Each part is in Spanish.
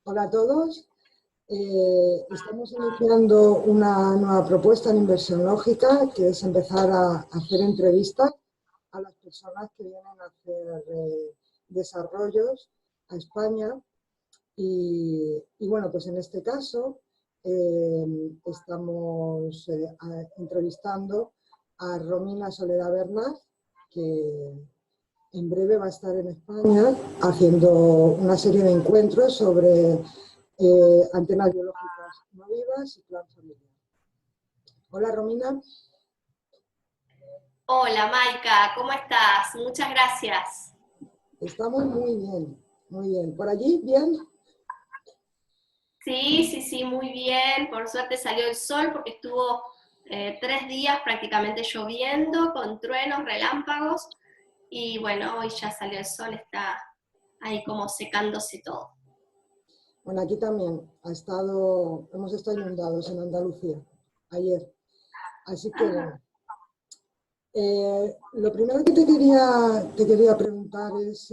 Hola a todos. Estamos iniciando una nueva propuesta en inversión lógica, que es empezar a hacer entrevistas a las personas que vienen a hacer desarrollos a España. Y bueno, pues en este caso estamos entrevistando a Romina Soledad Bernat, que en breve va a estar en España haciendo una serie de encuentros sobre antenas biológicas no vivas y plan familiar. Hola, Romina. Hola, Maika, ¿cómo estás? Muchas gracias. Estamos muy bien, muy bien. ¿Por allí? ¿Bien? Sí, muy bien. Por suerte salió el sol porque estuvo 3 días prácticamente lloviendo, con truenos, relámpagos. Y bueno, hoy ya salió el sol, está ahí como secándose todo. Bueno, aquí también hemos estado inundados en Andalucía ayer. Así que, bueno, lo primero que te quería preguntar es,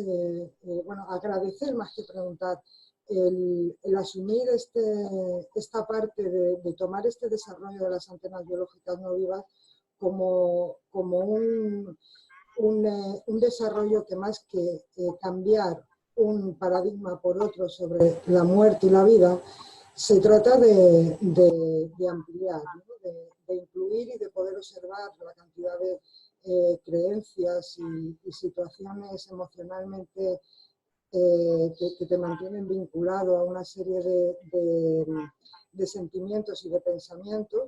bueno, agradecer más que preguntar, el asumir esta parte de tomar este desarrollo de las antenas biológicas no vivas como un desarrollo que más que cambiar un paradigma por otro sobre la muerte y la vida, se trata de ampliar, ¿no? de incluir y de poder observar la cantidad de creencias y situaciones emocionalmente que te mantienen vinculado a una serie de sentimientos y de pensamientos,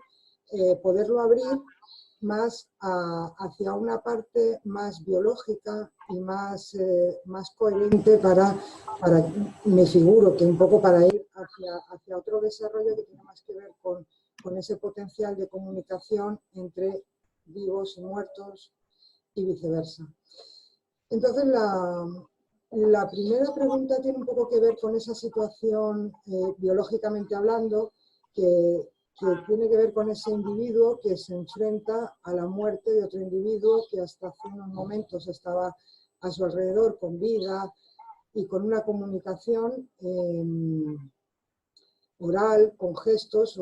poderlo abrir más hacia una parte más biológica y más coherente me figuro que un poco para ir hacia otro desarrollo que tiene más que ver con ese potencial de comunicación entre vivos y muertos y viceversa. Entonces, la primera pregunta tiene un poco que ver con esa situación, biológicamente hablando, que tiene que ver con ese individuo que se enfrenta a la muerte de otro individuo que hasta hace unos momentos estaba a su alrededor con vida y con una comunicación oral, con gestos,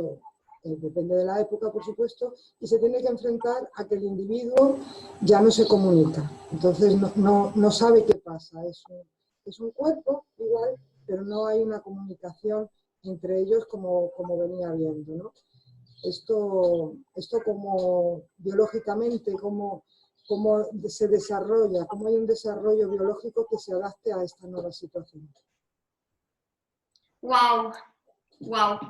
depende de la época, por supuesto, y se tiene que enfrentar a que el individuo ya no se comunica. Entonces no sabe qué pasa. Es un cuerpo igual, pero no hay una comunicación entre ellos como venía viendo, ¿no? Esto como biológicamente, cómo se desarrolla, cómo hay un desarrollo biológico que se adapte a esta nueva situación. Wow,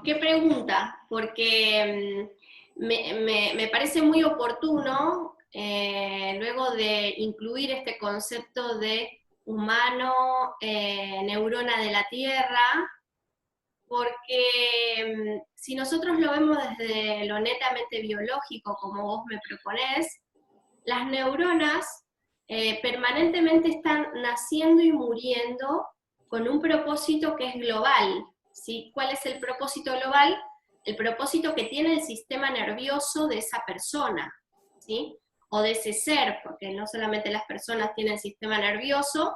qué pregunta, porque me parece muy oportuno, luego de incluir este concepto de humano, neurona de la Tierra, porque si nosotros lo vemos desde lo netamente biológico, como vos me proponés, las neuronas permanentemente están naciendo y muriendo con un propósito que es global, ¿sí? ¿Cuál es el propósito global? El propósito que tiene el sistema nervioso de esa persona, ¿sí? O de ese ser, porque no solamente las personas tienen sistema nervioso,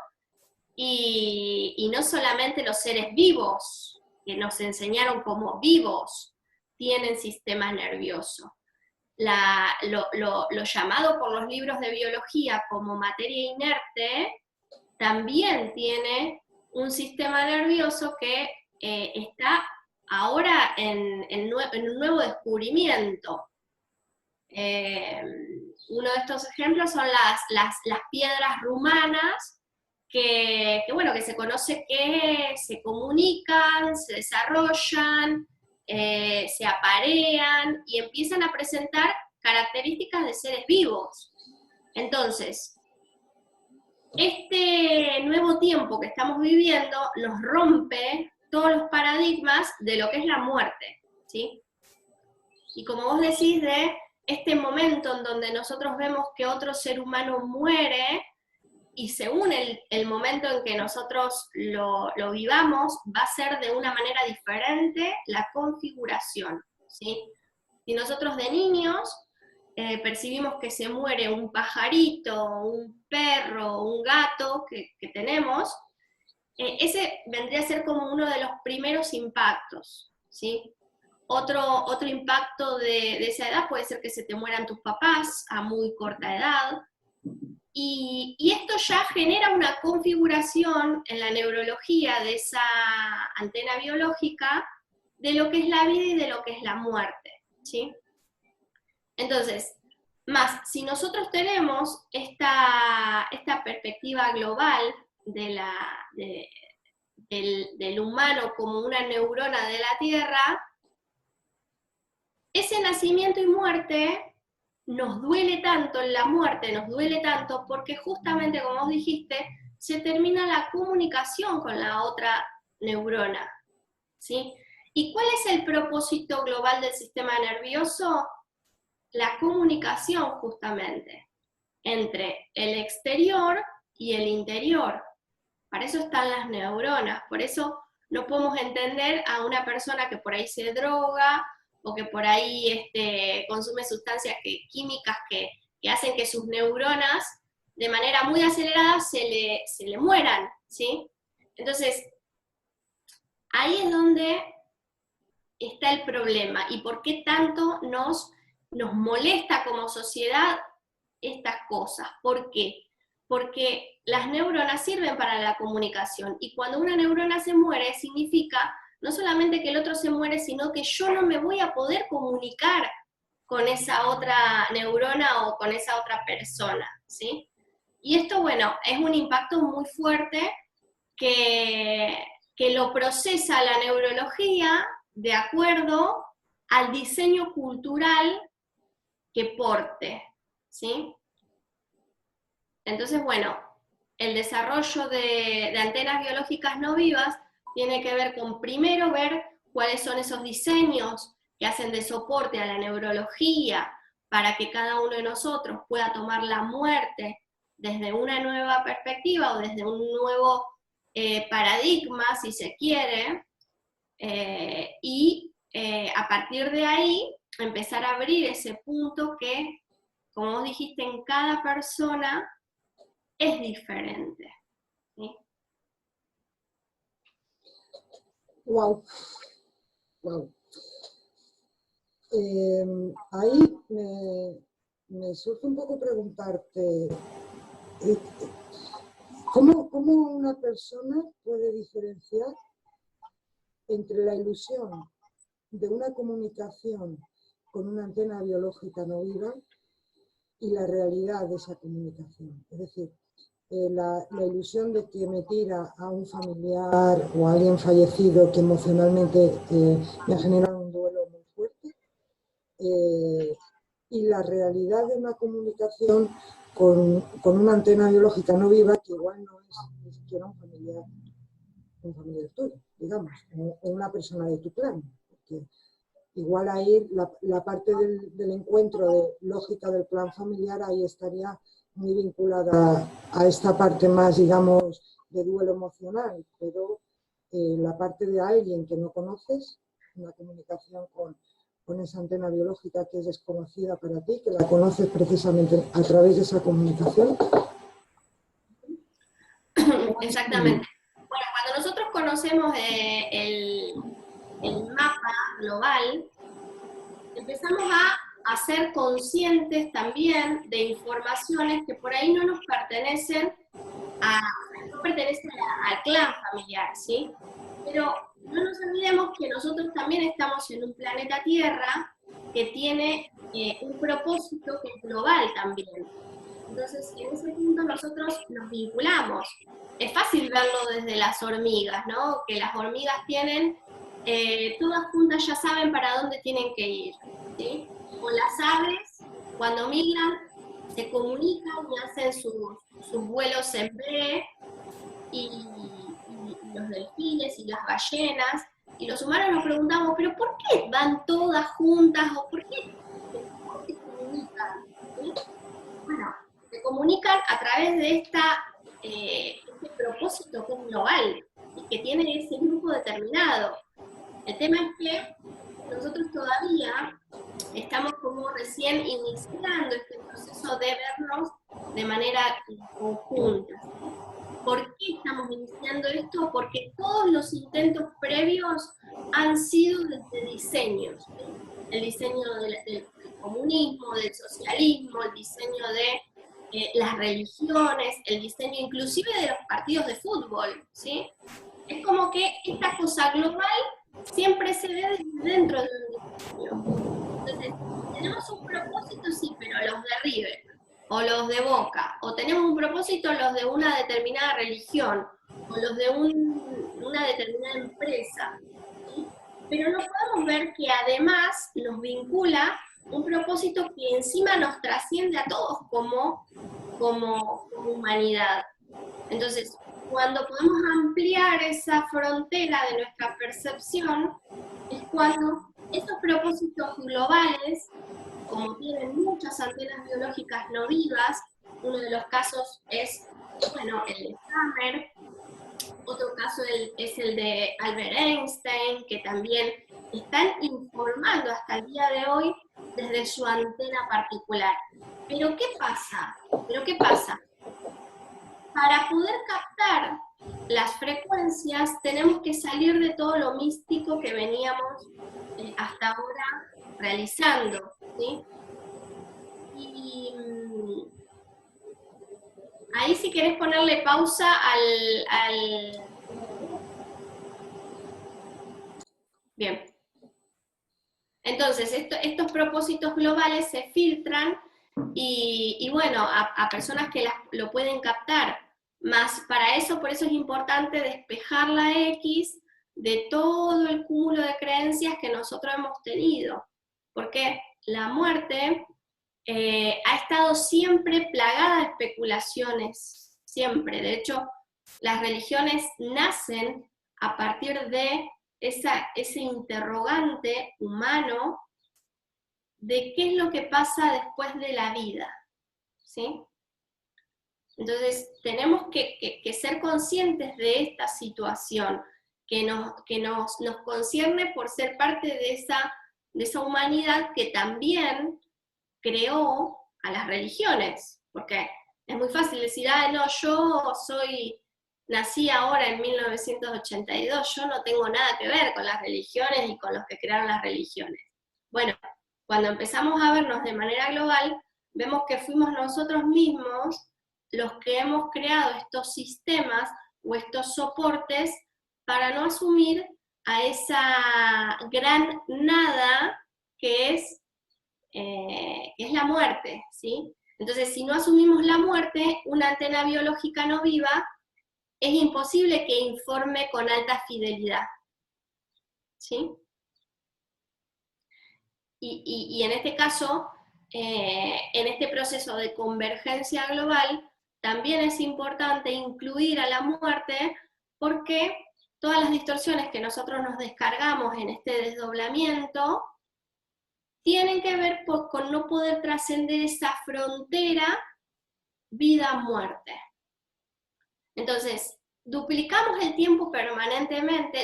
y no solamente los seres vivos, que nos enseñaron como vivos, tienen sistema nervioso. Lo llamado por los libros de biología como materia inerte, también tiene un sistema nervioso que está ahora en un nuevo descubrimiento. Uno de estos ejemplos son las piedras rumanas, bueno, que se conoce que se comunican, se desarrollan, se aparean y empiezan a presentar características de seres vivos. Entonces, este nuevo tiempo que estamos viviendo nos rompe todos los paradigmas de lo que es la muerte, ¿sí? Y como vos decís, de este momento en donde nosotros vemos que otro ser humano muere, y según el momento en que nosotros lo vivamos, va a ser de una manera diferente la configuración, ¿sí? Si nosotros de niños percibimos que se muere un pajarito, un perro, un gato que tenemos, ese vendría a ser como uno de los primeros impactos, ¿sí? Otro impacto de esa edad puede ser que se te mueran tus papás a muy corta edad, y esto ya genera una configuración en la neurología de esa antena biológica de lo que es la vida y de lo que es la muerte, ¿sí? Entonces, más, si nosotros tenemos esta perspectiva global del humano como una neurona de la Tierra, ese nacimiento y muerte nos duele tanto, en la muerte nos duele tanto, porque justamente, como vos dijiste, se termina la comunicación con la otra neurona, ¿sí? ¿Y cuál es el propósito global del sistema nervioso? La comunicación, justamente, entre el exterior y el interior. Para eso están las neuronas, por eso no podemos entender a una persona que por ahí se droga, o que por ahí consume sustancias químicas que hacen que sus neuronas, de manera muy acelerada, se le mueran, ¿sí? Entonces, ahí es donde está el problema, y por qué tanto nos molesta como sociedad estas cosas. ¿Por qué? Porque las neuronas sirven para la comunicación, y cuando una neurona se muere, significa no solamente que el otro se muere, sino que yo no me voy a poder comunicar con esa otra neurona o con esa otra persona, ¿sí? Y esto, bueno, es un impacto muy fuerte que lo procesa la neurología de acuerdo al diseño cultural que porte, ¿sí? Entonces, bueno, el desarrollo de antenas biológicas no vivas tiene que ver con primero ver cuáles son esos diseños que hacen de soporte a la neurología para que cada uno de nosotros pueda tomar la muerte desde una nueva perspectiva o desde un nuevo paradigma, si se quiere, a partir de ahí empezar a abrir ese punto que, como vos dijiste, en cada persona es diferente, ¿sí? Wow, wow. Ahí me surge un poco preguntarte, ¿cómo una persona puede diferenciar entre la ilusión de una comunicación con una antena biológica no viva y la realidad de esa comunicación? Es decir, la ilusión de que me tira a un familiar o a alguien fallecido que emocionalmente me ha generado un duelo muy fuerte, y la realidad de una comunicación con una antena biológica no viva que igual no es ni siquiera un familiar tuyo, digamos, o una persona de tu clan. Porque igual ahí la parte del encuentro de lógica del plan familiar ahí estaría muy vinculada a esta parte más, digamos, de duelo emocional, pero la parte de alguien que no conoces, una comunicación con esa antena biológica que es desconocida para ti, que la conoces precisamente a través de esa comunicación. Exactamente. Bueno, cuando nosotros conocemos el mapa global, empezamos a ser conscientes también de informaciones que por ahí no nos pertenecen no pertenecen al clan familiar, ¿sí? Pero no nos olvidemos que nosotros también estamos en un planeta Tierra que tiene un propósito que es global también. Entonces, en ese punto nosotros nos vinculamos. Es fácil verlo desde las hormigas, ¿no? Que las hormigas tienen, todas juntas ya saben para dónde tienen que ir, ¿sí? O las aves, cuando migran, se comunican y hacen sus vuelos en B, y los delfines y las ballenas, y los humanos nos preguntamos, ¿pero por qué van todas juntas? ¿O por qué se comunican? ¿Sí? Bueno, se comunican a través de este propósito que es global y que tiene ese grupo determinado. El tema es que nosotros todavía estamos como recién iniciando este proceso de vernos de manera conjunta. ¿Por qué estamos iniciando esto? Porque todos los intentos previos han sido desde diseños, ¿sí? El diseño del comunismo, del socialismo, el diseño de las religiones, el diseño inclusive de los partidos de fútbol, ¿sí? Es como que esta cosa global siempre se ve desde dentro de un diseño. Entonces, tenemos un propósito, sí, pero los de River, o los de Boca, o tenemos un propósito los de una determinada religión, o los de una determinada empresa, ¿sí? Pero no podemos ver que además nos vincula un propósito que encima nos trasciende a todos como humanidad. Entonces, cuando podemos ampliar esa frontera de nuestra percepción, es cuando estos propósitos globales, como tienen muchas antenas biológicas no vivas, uno de los casos es, bueno, el de Hammer, otro caso es el de Albert Einstein, que también están informando hasta el día de hoy desde su antena particular. Pero ¿qué pasa? Para poder captar las frecuencias tenemos que salir de todo lo místico que veníamos hasta ahora realizando, ¿sí? Y ahí si querés ponerle pausa al... Bien. Entonces, estos propósitos globales se filtran y bueno, a personas que lo pueden captar. Más para eso, por eso es importante despejar la X de todo el cúmulo de creencias que nosotros hemos tenido. Porque la muerte ha estado siempre plagada de especulaciones, siempre. De hecho, las religiones nacen a partir de ese interrogante humano de qué es lo que pasa después de la vida, ¿sí? Entonces, tenemos que ser conscientes de esta situación, que nos concierne por ser parte de esa humanidad que también creó a las religiones, porque es muy fácil decir, no, nací ahora en 1982, yo no tengo nada que ver con las religiones y con los que crearon las religiones. Bueno, cuando empezamos a vernos de manera global, vemos que fuimos nosotros mismos los que hemos creado estos sistemas o estos soportes para no asumir a esa gran nada que es la muerte, ¿sí? Entonces, si no asumimos la muerte, una antena biológica no viva es imposible que informe con alta fidelidad, ¿sí? Y en este caso, en este proceso de convergencia global, también es importante incluir a la muerte porque todas las distorsiones que nosotros nos descargamos en este desdoblamiento tienen que ver con no poder trascender esa frontera vida-muerte. Entonces, duplicamos el tiempo permanentemente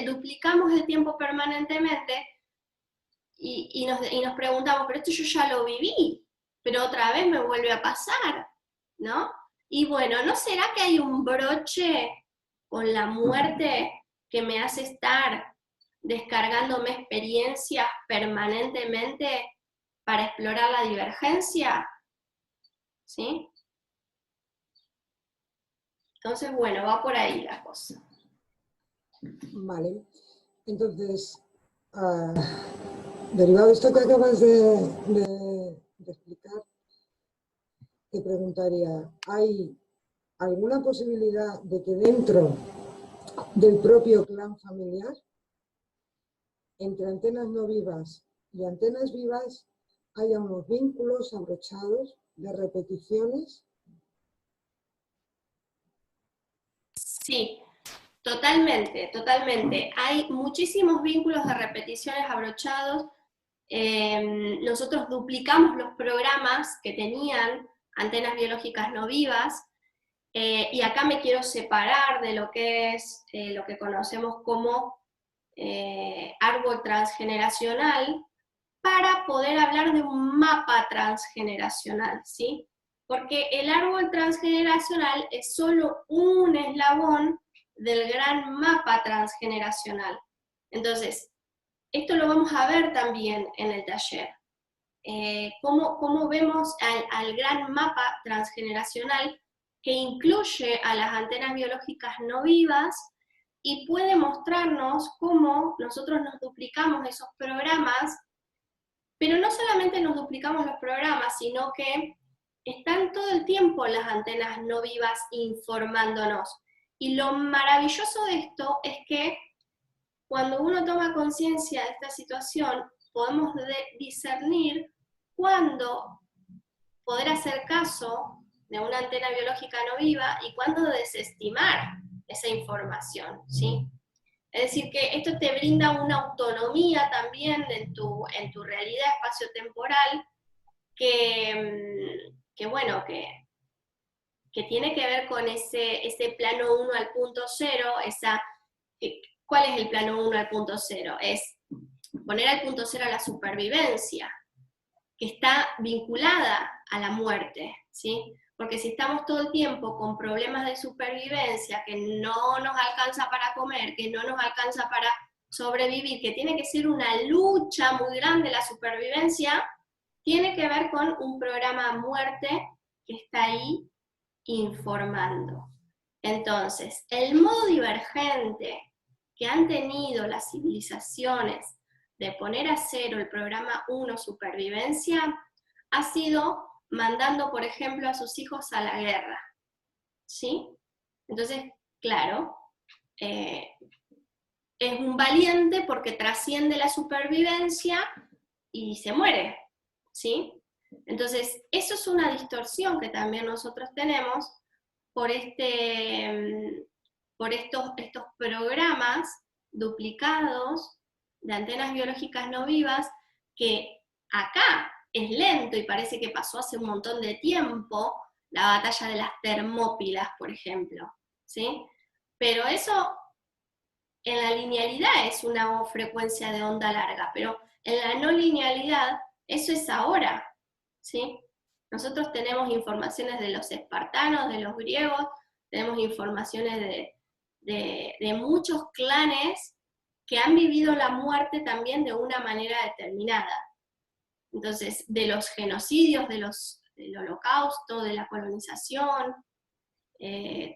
y nos preguntamos, pero esto yo ya lo viví, pero otra vez me vuelve a pasar, ¿no? Y bueno, ¿no será que hay un broche con la muerte que me hace estar descargándome experiencias permanentemente para explorar la divergencia? ¿Sí? Entonces, bueno, va por ahí la cosa. Vale. Entonces, derivado de esto que acabas de explicar, te preguntaría, ¿hay alguna posibilidad de que dentro del propio clan familiar, entre antenas no vivas y antenas vivas, haya unos vínculos abrochados de repeticiones? Sí, totalmente, totalmente. Hay muchísimos vínculos de repeticiones abrochados. Nosotros duplicamos los programas que tenían antenas biológicas no vivas, y acá me quiero separar de lo que es lo que conocemos como árbol transgeneracional, para poder hablar de un mapa transgeneracional, ¿sí? porque el árbol transgeneracional es solo un eslabón del gran mapa transgeneracional. Entonces, esto lo vamos a ver también en el taller. Cómo vemos al gran mapa transgeneracional que incluye a las antenas biológicas no vivas y puede mostrarnos cómo nosotros nos duplicamos esos programas, pero no solamente nos duplicamos los programas, sino que están todo el tiempo las antenas no vivas informándonos. Y lo maravilloso de esto es que cuando uno toma conciencia de esta situación, podemos discernir cuándo poder hacer caso de una antena biológica no viva y cuándo desestimar esa información, ¿sí? Es decir, que esto te brinda una autonomía también en tu realidad espaciotemporal que bueno, que tiene que ver con ese plano 1 al punto 0, ¿cuál es el plano 1 al punto 0? Es poner al punto 0 a la supervivencia, que está vinculada a la muerte, ¿sí? Porque si estamos todo el tiempo con problemas de supervivencia, que no nos alcanza para comer, que no nos alcanza para sobrevivir, que tiene que ser una lucha muy grande la supervivencia, tiene que ver con un programa muerte que está ahí informando. Entonces, el modo divergente que han tenido las civilizaciones de poner a cero el programa 1 supervivencia ha sido mandando, por ejemplo, a sus hijos a la guerra, ¿sí? Entonces, claro, es un valiente porque trasciende la supervivencia y se muere, ¿sí? Entonces, eso es una distorsión que también nosotros tenemos por estos programas duplicados de antenas biológicas no vivas, que acá es lento y parece que pasó hace un montón de tiempo, la batalla de las Termópilas, por ejemplo, ¿sí? Pero eso en la linealidad es una frecuencia de onda larga, pero en la no linealidad eso es ahora, ¿sí? Nosotros tenemos informaciones de los espartanos, de los griegos, tenemos informaciones de muchos clanes que han vivido la muerte también de una manera determinada. Entonces, de los genocidios, del holocausto, de la colonización,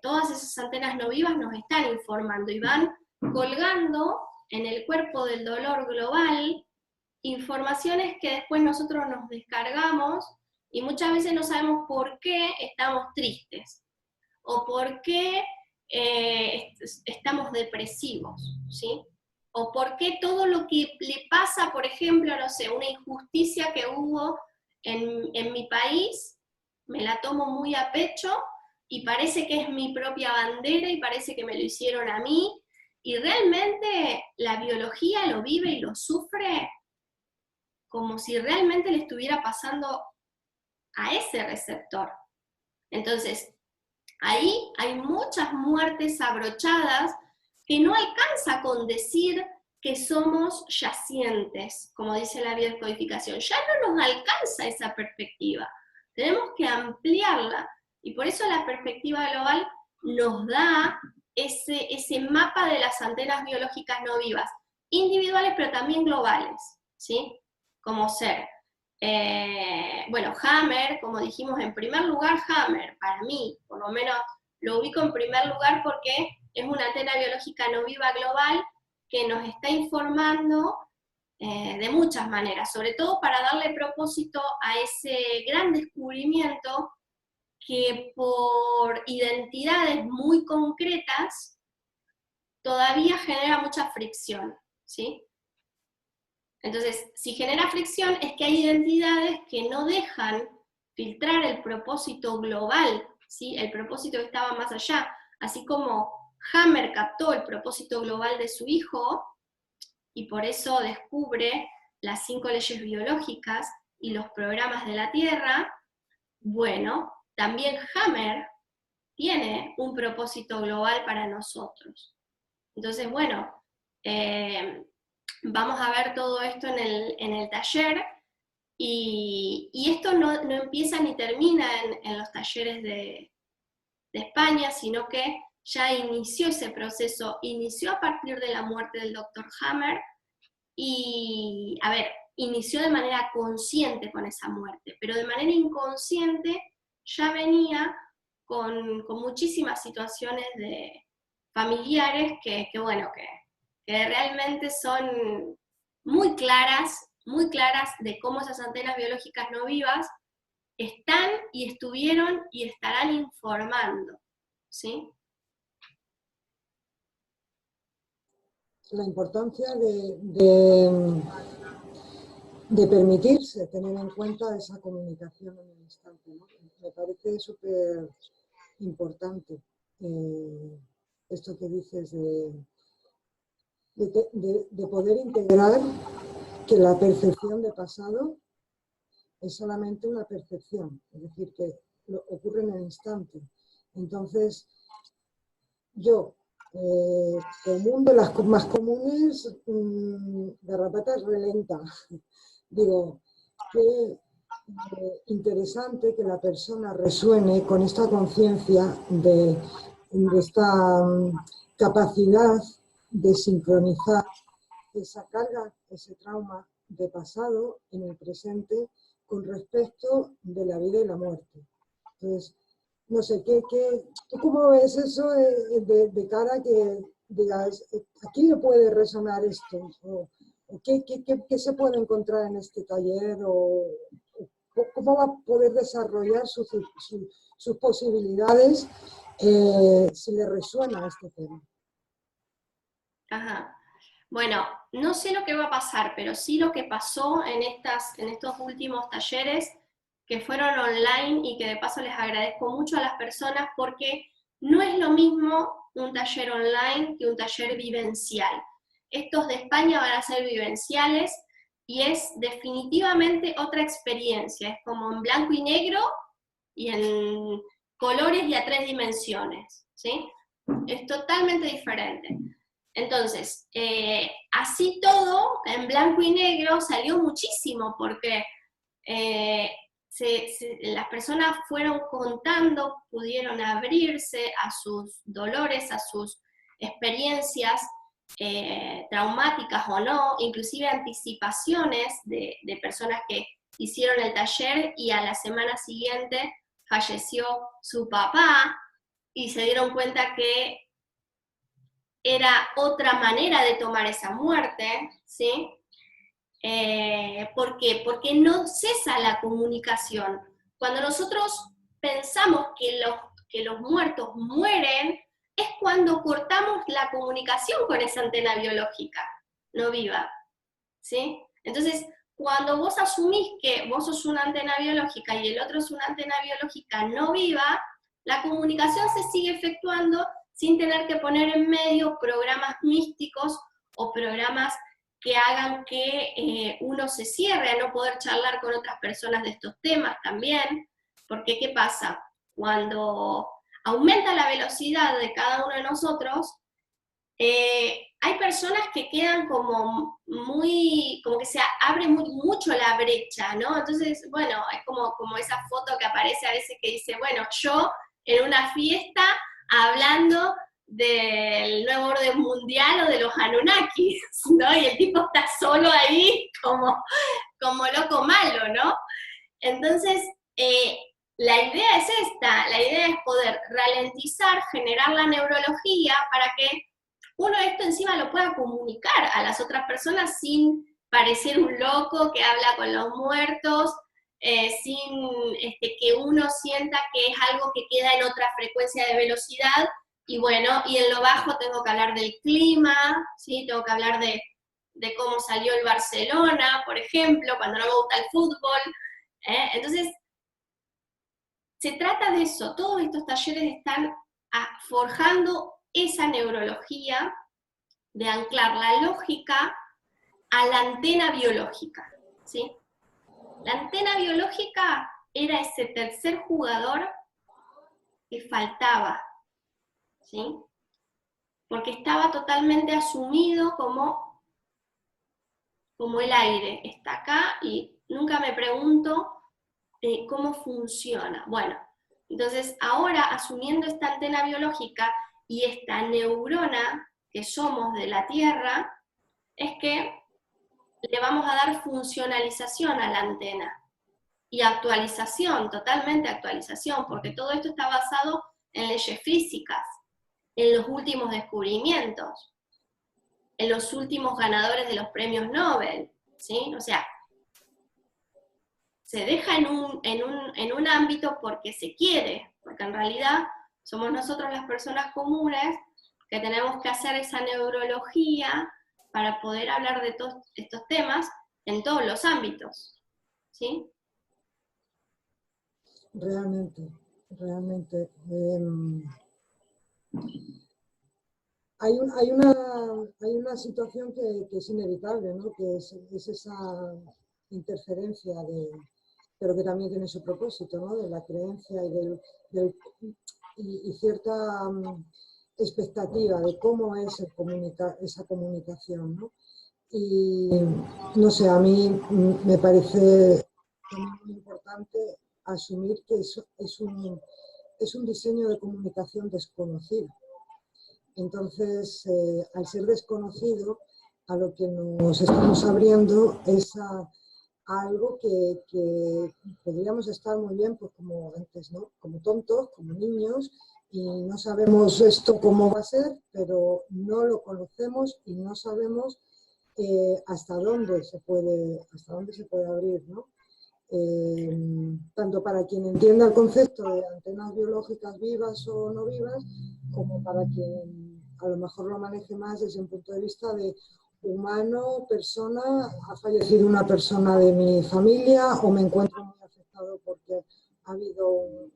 todas esas antenas no vivas nos están informando y van colgando en el cuerpo del dolor global informaciones que después nosotros nos descargamos y muchas veces no sabemos por qué estamos tristes o por qué estamos depresivos, ¿sí? O por qué todo lo que le pasa, por ejemplo, no sé, una injusticia que hubo en mi país, me la tomo muy a pecho y parece que es mi propia bandera y parece que me lo hicieron a mí, y realmente la biología lo vive y lo sufre como si realmente le estuviera pasando a ese receptor. Entonces, ahí hay muchas muertes abrochadas que no alcanza con decir que somos yacientes, como dice la biodescodificación. Ya no nos alcanza esa perspectiva. Tenemos que ampliarla. Y por eso la perspectiva global nos da ese mapa de las antenas biológicas no vivas, individuales pero también globales, ¿sí? Como ser. Bueno, Hammer, como dijimos, en primer lugar, Hammer, para mí, por lo menos lo ubico en primer lugar porque es una antena biológica no viva global que nos está informando de muchas maneras, sobre todo para darle propósito a ese gran descubrimiento que por identidades muy concretas todavía genera mucha fricción, ¿sí? Entonces, si genera fricción es que hay identidades que no dejan filtrar el propósito global, ¿sí? El propósito que estaba más allá. Así como Hammer captó el propósito global de su hijo, y por eso descubre las 5 leyes biológicas y los programas de la Tierra, bueno, también Hammer tiene un propósito global para nosotros. Entonces, bueno, vamos a ver todo esto en el taller, Y esto no empieza ni termina en los talleres de España, sino que ya inició ese proceso, inició a partir de la muerte del Dr. Hammer, y, a ver, inició de manera consciente con esa muerte, pero de manera inconsciente ya venía con muchísimas situaciones familiares bueno, que realmente son muy claras de cómo esas antenas biológicas no vivas están y estuvieron y estarán informando, ¿sí? La importancia de permitirse tener en cuenta esa comunicación en el instante, ¿no? Me parece súper importante esto que dices de poder integrar que la percepción de pasado es solamente una percepción, es decir, que ocurre en el instante. Entonces, yo, común de las más comunes, garrapatas relenta. Digo, qué interesante que la persona resuene con esta conciencia de esta capacidad de sincronizar esa carga, ese trauma de pasado en el presente con respecto de la vida y la muerte. Entonces, no sé, ¿tú cómo ves eso de cara a que digas, ¿a quién le puede resonar esto? ¿O qué se puede encontrar en este taller? ¿O cómo va a poder desarrollar sus posibilidades si le resuena este tema? Ajá. Bueno, no sé lo que va a pasar, pero sí lo que pasó en estos últimos talleres que fueron online, y que de paso les agradezco mucho a las personas, porque no es lo mismo un taller online que un taller vivencial. Estos de España van a ser vivenciales y es definitivamente otra experiencia, es como en blanco y negro y en colores y a 3 dimensiones, ¿sí? Es totalmente diferente. Entonces, así todo, en blanco y negro, salió muchísimo, porque las personas fueron contando, pudieron abrirse a sus dolores, a sus experiencias traumáticas o no, inclusive anticipaciones de personas que hicieron el taller y a la semana siguiente falleció su papá, y se dieron cuenta que era otra manera de tomar esa muerte, ¿sí? ¿Por qué? Porque no cesa la comunicación. Cuando nosotros pensamos que los muertos mueren, es cuando cortamos la comunicación con esa antena biológica no viva, ¿sí? Entonces, cuando vos asumís que vos sos una antena biológica y el otro es una antena biológica no viva, la comunicación se sigue efectuando sin tener que poner en medio programas místicos o programas que hagan que uno se cierre a no poder charlar con otras personas de estos temas también, porque ¿qué pasa? Cuando aumenta la velocidad de cada uno de nosotros, hay personas que quedan como que se abre mucho la brecha, ¿no? Entonces, bueno, es como esa foto que aparece a veces que dice, bueno, yo en una fiesta hablando del nuevo orden mundial o de los Anunnakis, ¿no? Y el tipo está solo ahí como loco malo, ¿no? Entonces, la idea es esta, la idea es poder ralentizar, generar la neurología para que uno esto encima lo pueda comunicar a las otras personas sin parecer un loco que habla con los muertos, sin que uno sienta que es algo que queda en otra frecuencia de velocidad, y bueno, y en lo bajo tengo que hablar del clima, ¿sí? Tengo que hablar de cómo salió el Barcelona, por ejemplo, cuando no me gusta el fútbol. Entonces, se trata de eso, todos estos talleres están forjando esa neurología de anclar la lógica a la antena biológica, ¿sí? La antena biológica era ese tercer jugador que faltaba, ¿sí? Porque estaba totalmente asumido como el aire, está acá y nunca me pregunto cómo funciona. Bueno, entonces ahora asumiendo esta antena biológica y esta neurona que somos de la Tierra, es que le vamos a dar funcionalización a la antena. Y actualización, totalmente actualización, porque todo esto está basado en leyes físicas, en los últimos descubrimientos, en los últimos ganadores de los premios Nobel, ¿sí? O sea, se deja en un ámbito porque se quiere, porque en realidad somos nosotros las personas comunes que tenemos que hacer esa neurología para poder hablar de todos estos temas en todos los ámbitos, ¿sí? Realmente, realmente. Hay una situación que es inevitable, ¿no? Que es esa interferencia pero que también tiene su propósito, ¿no? De la creencia y cierta expectativa de cómo es esa comunicación, ¿no? Y no sé, a mí me parece muy importante asumir que es un diseño de comunicación desconocido. Entonces, al ser desconocido, a lo que nos estamos abriendo es a algo que podríamos estar muy bien, pues como antes, ¿no? Como tontos, como niños, y no sabemos esto cómo va a ser, pero no lo conocemos y no sabemos hasta dónde se puede abrir, ¿no? Tanto para quien entienda el concepto de antenas biológicas vivas o no vivas, como para quien a lo mejor lo maneje más desde un punto de vista de humano, persona, ha fallecido una persona de mi familia o me encuentro muy afectado porque ha habido un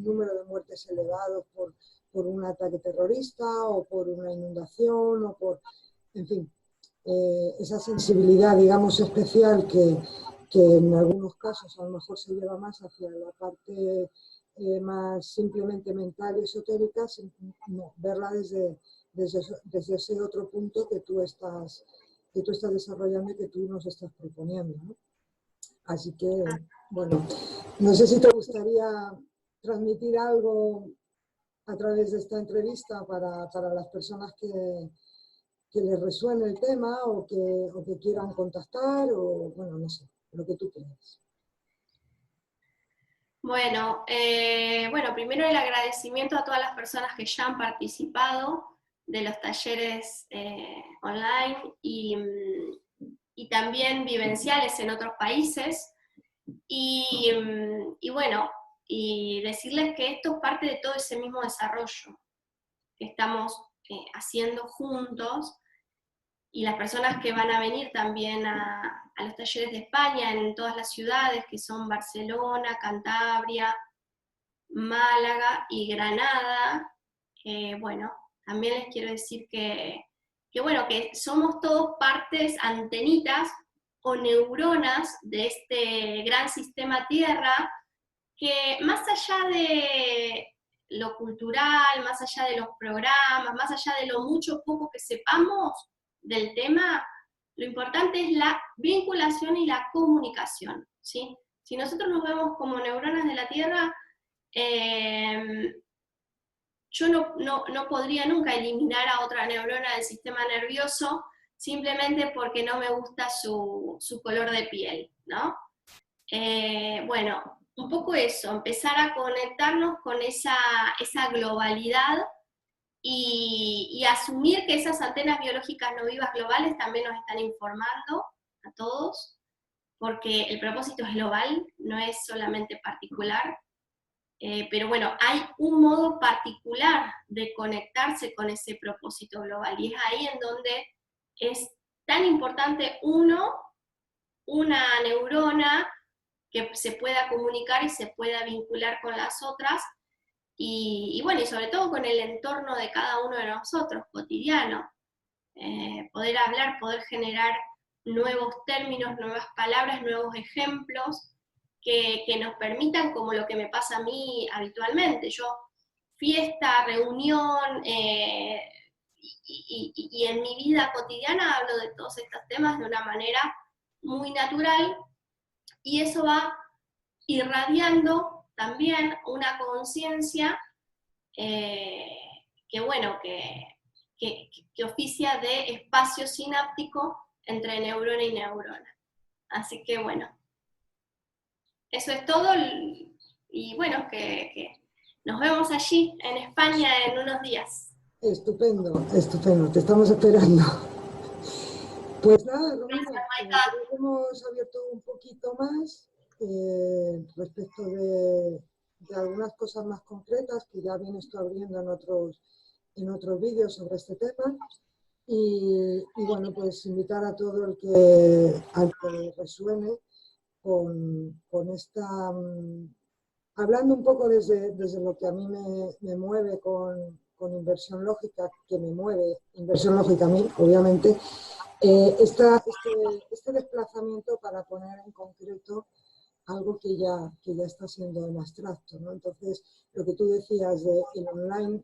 número de muertes elevados por un ataque terrorista o por una inundación o por, en fin, esa sensibilidad, digamos, especial que en algunos casos a lo mejor se lleva más hacia la parte más simplemente mental y esotérica, no, verla desde ese otro punto que tú estás desarrollando y que tú nos estás proponiendo, ¿no? Así que, bueno, no sé si te gustaría transmitir algo a través de esta entrevista para las personas que les resuene el tema o que quieran contactar o, bueno, no sé, lo que tú quieras. Bueno, primero el agradecimiento a todas las personas que ya han participado de los talleres online y también vivenciales en otros países. Y bueno, y decirles que esto es parte de todo ese mismo desarrollo que estamos haciendo juntos, y las personas que van a venir también a los talleres de España en todas las ciudades, que son Barcelona, Cantabria, Málaga y Granada, bueno, también les quiero decir bueno, que somos todos partes, antenitas o neuronas de este gran sistema Tierra, que más allá de lo cultural, más allá de los programas, más allá de lo mucho o poco que sepamos del tema, lo importante es la vinculación y la comunicación, ¿sí? Si nosotros nos vemos como neuronas de la Tierra, yo no podría nunca eliminar a otra neurona del sistema nervioso simplemente porque no me gusta su color de piel, ¿no? Bueno, un poco eso, empezar a conectarnos con esa globalidad y asumir que esas antenas biológicas no vivas globales también nos están informando a todos, porque el propósito es global, no es solamente particular. Pero bueno, hay un modo particular de conectarse con ese propósito global, y es ahí en donde es tan importante una neurona que se pueda comunicar y se pueda vincular con las otras, y bueno, y sobre todo con el entorno de cada uno de nosotros, cotidiano. Poder hablar, poder generar nuevos términos, nuevas palabras, nuevos ejemplos, que nos permitan, como lo que me pasa a mí habitualmente. Yo, fiesta, reunión, y en mi vida cotidiana hablo de todos estos temas de una manera muy natural, y eso va irradiando también una conciencia que, bueno, que oficia de espacio sináptico entre neurona y neurona. Así que bueno, eso es todo, y bueno, que nos vemos allí en España en unos días. Estupendo, estupendo, te estamos esperando. Pues nada, Romina, Gracias, creo Maika. que hemos abierto un poquito más respecto de algunas cosas más concretas que ya vienes tú abriendo en otros vídeos sobre este tema. Y bueno, pues invitar a todo al que resuene con esta, hablando un poco desde lo que a mí me mueve con inversión lógica, que me mueve inversión lógica a mí, obviamente, este desplazamiento para poner en concreto algo que ya está siendo en abstracto, ¿no? Entonces, lo que tú decías de el online,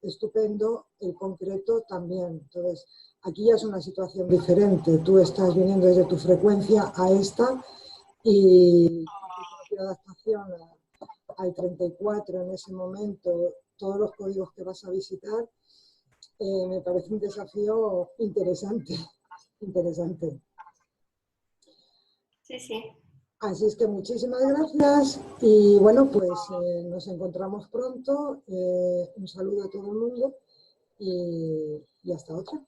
estupendo, el concreto también. Entonces, aquí ya es una situación diferente. Tú estás viniendo desde tu frecuencia a esta y tu adaptación al 34 en ese momento, todos los códigos que vas a visitar, me parece un desafío interesante, interesante. Sí, sí. Así es que muchísimas gracias y bueno, pues nos encontramos pronto. Un saludo a todo el mundo y hasta otra.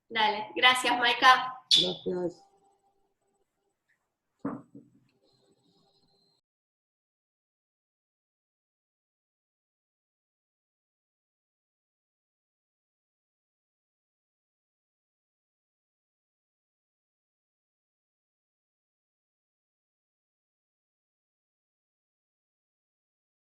Dale, gracias, Maika. Gracias.